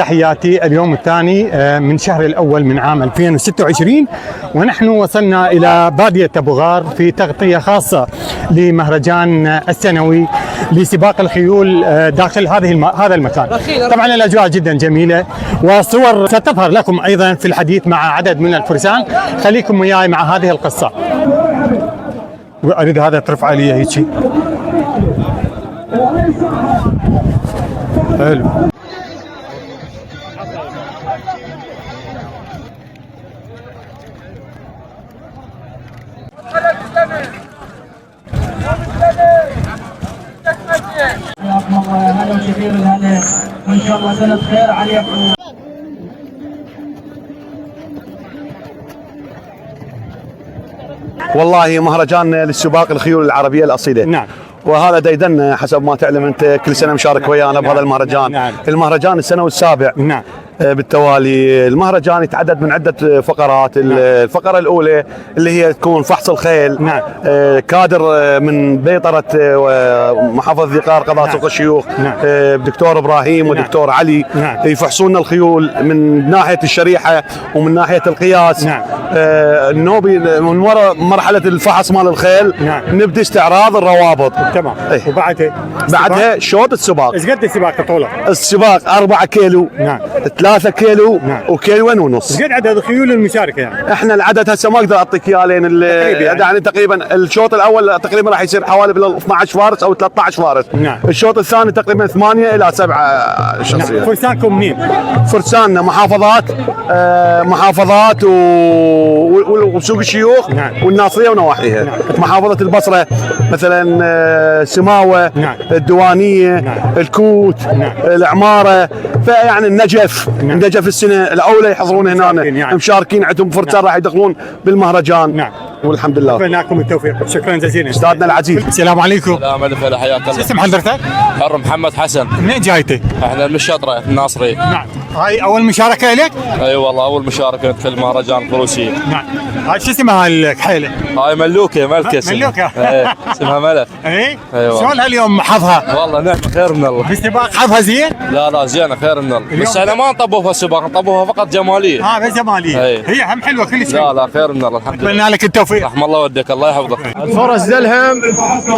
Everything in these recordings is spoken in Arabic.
تحياتي. اليوم الثاني من شهر الأول من عام 2026، ونحن وصلنا إلى بادية أبو غار في تغطية خاصة لمهرجان السنوي لسباق الخيول داخل هذا المكان. طبعا الأجواء جدا جميلة، وصور ستظهر لكم أيضا في الحديث مع عدد من الفرسان. خليكم وياي مع هذه القصة. وأريد هذا ترفع لي هيك. حلو. حياكم الله، هلا كثير الهلا، وان شاء الله سنه خير عليكم. والله مهرجان للسباق الخيول العربيه الاصيله. نعم. وهذا ديدن حسب ما تعلم انت كل سنه مشارك ويانا بهذا المهرجان. نعم. المهرجان السنوي السابع. نعم. بالتوالي. المهرجان يتعدد من عده فقرات. الفقره الاولى اللي هي تكون فحص الخيل. نعم. كادر من بيطره محافظه ذقار قضاء سوق الشيوخ. نعم. دكتور ابراهيم ودكتور علي. نعم. يفحصون الخيول من ناحيه الشريحه ومن ناحيه القياس. نعم. النوبي من وراء مرحله الفحص مال الخيل. نعم. نبدا استعراض الروابط. تمام. إيه. بعدها شوط السباق. ايش قد السباق طوله؟ السباق 4 كيلو. نعم. 3 كيلو. نعم. وكيلوين ونص. ايش قد عدد الخيول المشاركه يعني؟ احنا العدد هسه ما اقدر اعطيك اياه لان يعني تقريبا الشوط الاول تقريبا راح يصير حوالي بال 12 فارس او 13 فارس. نعم. الشوط الثاني تقريبا 8 الى 7 شخصيات. نعم. فرسانكم منين؟ فرساننا محافظات وسوق الشيوخ. نعم. والناصريه ونواحيها. نعم. محافظه البصره مثلا سماوه. نعم. الديوانيه. نعم. الكوت. نعم. العماره. فيعني النجف. نعم. النجف السنه الاولى يحضرون هنا يعني. مشاركين عندهم فرسان. نعم. راح يدخلون بالمهرجان. نعم. والحمد لله. اتمنى لكم التوفيق. شكرا جزيلا استاذنا العزيز. السلام عليكم. السلام عليكم، حياك شو الله. اسم حضرتك؟ حر محمد حسن. منين جايتي؟ احنا من الشطره الناصري. نعم. هاي اول مشاركه لك؟ اي والله اول مشاركه في المهرجان الفروسي. نعم. هاي شو اسمها الكحيله؟ هاي ملوكه ملكه اسمها. ملوكة. ايه اسمها ملك. اي؟ أيوة. شلون هاليوم حظها؟ والله نعم خير من الله. في السباق حظها زين؟ لا زينه خير من الله، بس احنا ما نطبوها سباق، نطبوها فقط جماليه. بس جماليه. أي. هي هم حلوه كل شيء. لا خير من الله الحمد لله. اتمنى لك التوفيق. رحم الله ودك، الله يحفظك. الفرس دلهم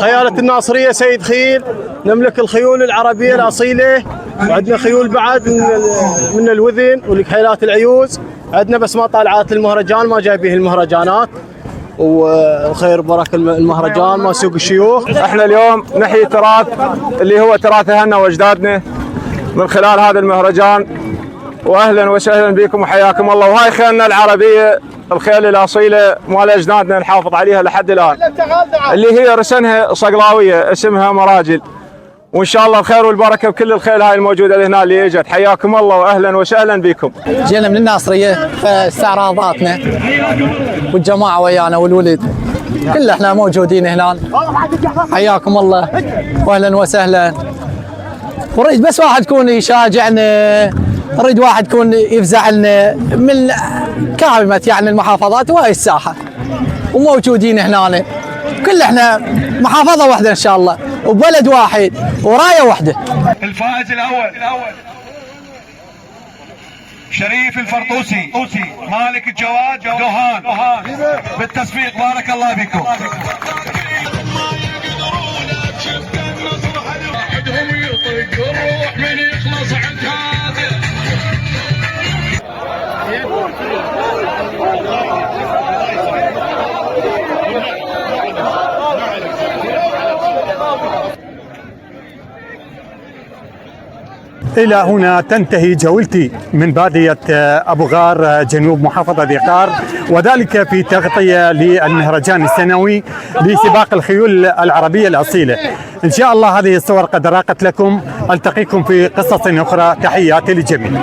خيالة الناصرية سيد خيل، نملك الخيول العربية الأصيلة، وعندنا خيول بعد من الوذن والكحيلات العيوز. عندنا بس ما طالعات المهرجان، ما جايبيه المهرجانات. وخير بركة المهرجان ما سوق الشيوخ. احنا اليوم نحيي تراث اللي هو تراث اهلنا واجدادنا من خلال هذا المهرجان. واهلا وسهلا بكم وحياكم الله. وهاي خيلنا العربيه، الخيل الاصيله مال اجدادنا نحافظ عليها لحد الان، اللي هي رسنها صقلاويه اسمها مراجل. وان شاء الله الخير والبركه بكل الخيل هاي الموجوده هنا اللي اجت. حياكم الله واهلا وسهلا بكم. جينا من الناصريه فاستعراضاتنا والجماعه ويانا والولد كل احنا موجودين هنا. حياكم الله واهلا وسهلا. ونريد بس واحد يكون يشاجعنا، نريد واحد يكون يفزع لنا من كامله يعني المحافظات وهي الساحه، وموجودين هنا كل احنا محافظه واحده ان شاء الله وبلد واحد ورايه واحده. الفائز الاول شريف الفرطوسي مالك الجواد دوهان بالتصفيق. بارك الله بكم. إلى هنا تنتهي جولتي من بادية أبو غار جنوب محافظة ذقار، وذلك في تغطية للمهرجان السنوي لسباق الخيول العربية الأصيلة. إن شاء الله هذه الصور قد راقت لكم. ألتقيكم في قصص أخرى. تحياتي للجميع.